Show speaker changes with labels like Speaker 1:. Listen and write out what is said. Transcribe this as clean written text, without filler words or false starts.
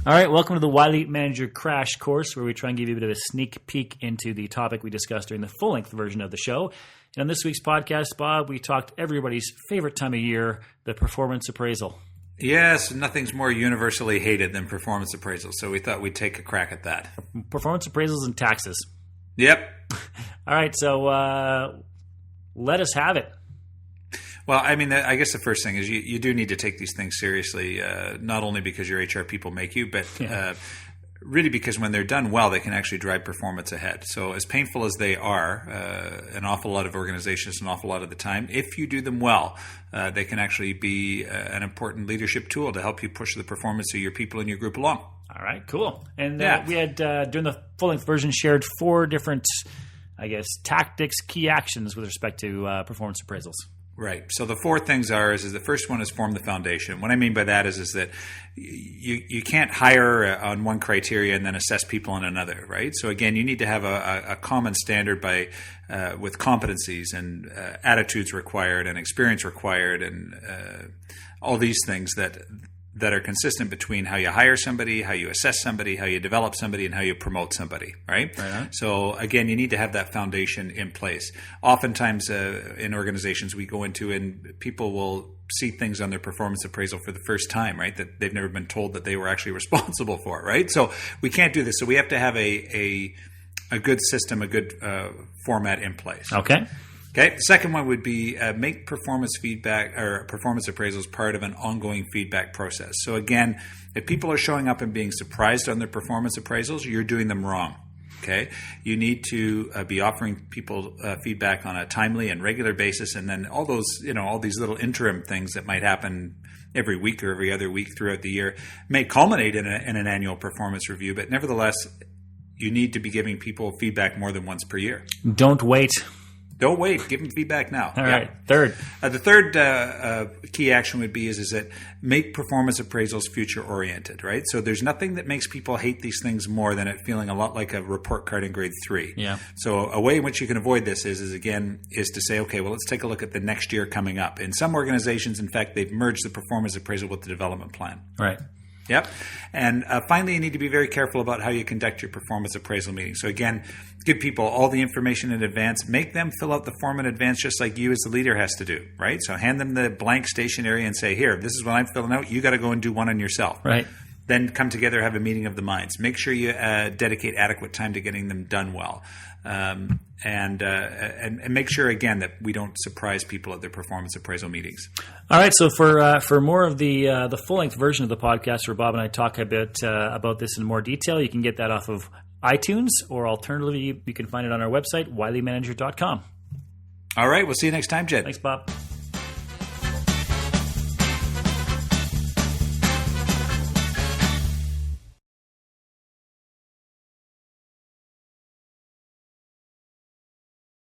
Speaker 1: All right, welcome to the Wiley Manager Crash Course, where we try and give you a bit of a sneak peek into the topic we discussed during the full-length version of the show. And on this week's podcast, Bob, we talked everybody's favorite time of year, the performance appraisal.
Speaker 2: Yes, nothing's more universally hated than performance appraisal, so we thought we'd take a crack at that.
Speaker 1: Performance appraisals and taxes.
Speaker 2: Yep.
Speaker 1: All right, so let us have it.
Speaker 2: Well, I mean, I guess the first thing is you do need to take these things seriously, not only because your HR people make you, but really because when they're done well, they can actually drive performance ahead. So as painful as they are, an awful lot of organizations, an awful lot of the time, if you do them well, they can actually be an important leadership tool to help you push the performance of your people in your group along.
Speaker 1: All right, cool. And we had, during the full-length version, shared 4 different, tactics, key actions with respect to performance appraisals.
Speaker 2: Right. So the 4 things is the first one is form the foundation. What I mean by that is that you can't hire on one criteria and then assess people on another, right? So again, you need to have a common standard with competencies and attitudes required and experience required and all these things that are consistent between how you hire somebody, how you assess somebody, how you develop somebody, and how you promote somebody, right? So again, you need to have that foundation in place. Oftentimes in organizations we go into and people will see things on their performance appraisal for the first time, right? That they've never been told that they were actually responsible for, right? So we can't do this. So we have to have a good system, a good format in place.
Speaker 1: Okay.
Speaker 2: Okay. The second one would be make performance feedback or performance appraisals part of an ongoing feedback process. So again, if people are showing up and being surprised on their performance appraisals, you're doing them wrong. Okay. You need to be offering people feedback on a timely and regular basis, and then all those, all these little interim things that might happen every week or every other week throughout the year may culminate in an annual performance review. But nevertheless, you need to be giving people feedback more than once per year.
Speaker 1: Don't wait.
Speaker 2: Don't wait. Give them feedback now.
Speaker 1: All right. Third.
Speaker 2: The third key action would be is that make performance appraisals future oriented, right? So there's nothing that makes people hate these things more than it feeling a lot like a report card in grade 3.
Speaker 1: Yeah.
Speaker 2: So a way in which you can avoid this is to say, okay, well, let's take a look at the next year coming up. In some organizations, in fact, they've merged the performance appraisal with the development plan.
Speaker 1: Right.
Speaker 2: Yep. And finally, you need to be very careful about how you conduct your performance appraisal meeting. So again, give people all the information in advance. Make them fill out the form in advance just like you as the leader has to do, right? So hand them the blank stationery and say, here, this is what I'm filling out. You got to go and do one on yourself.
Speaker 1: Right.
Speaker 2: Then come together, have a meeting of the minds. Make sure you dedicate adequate time to getting them done well. And make sure, again, that we don't surprise people at their performance appraisal meetings. All
Speaker 1: right. So for more of the full-length version of the podcast where Bob and I talk a bit about this in more detail, you can get that off of iTunes, or alternatively, you can find it on our website, wileymanager.com.
Speaker 2: All right. We'll see you next time, Jed.
Speaker 1: Thanks, Bob.